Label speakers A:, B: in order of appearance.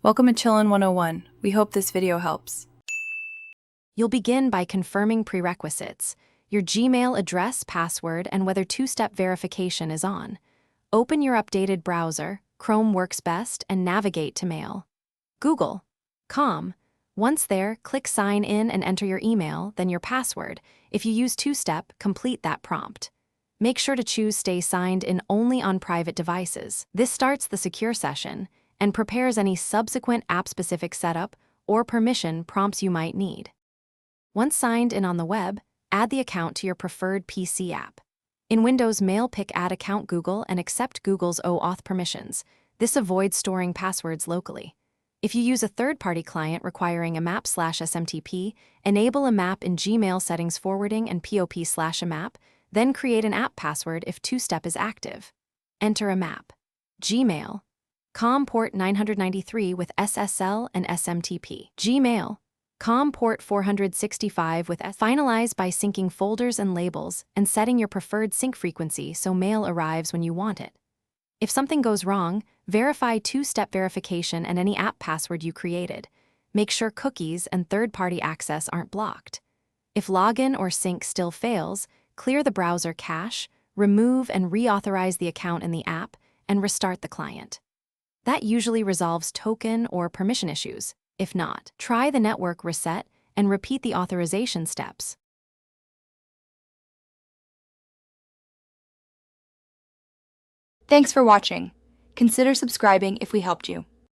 A: Welcome to Chillin' 101. We hope this video helps.
B: You'll begin by confirming prerequisites, your Gmail address, password, and whether two-step verification is on. Open your updated browser, Chrome works best, and navigate to Mail. Google.com. Once there, click Sign In and enter your email, then your password. If you use two-step, complete that prompt. Make sure to choose Stay Signed In only on private devices. This starts the secure session and prepares any subsequent app-specific setup or permission prompts you might need. Once signed in on the web, add the account to your preferred PC app. In Windows, pick Add Account Google and accept Google's OAuth permissions. This avoids storing passwords locally. If you use a third-party client requiring AMAP/SMTP, enable AMAP in Gmail settings forwarding and POP/AMAP, then create an app password if two-step is active. Enter AMAP. Gmail. COM port 993 with SSL and SMTP. Gmail. COM port 465 with Finalize by syncing folders and labels and setting your preferred sync frequency so mail arrives when you want it. If something goes wrong, verify two-step verification and any app password you created. Make sure cookies and third-party access aren't blocked. If login or sync still fails, clear the browser cache, remove and reauthorize the account in the app, and restart the client. That usually resolves token or permission issues. If not, try the network reset and repeat the authorization steps.
C: Thanks for watching. Consider subscribing if we helped you.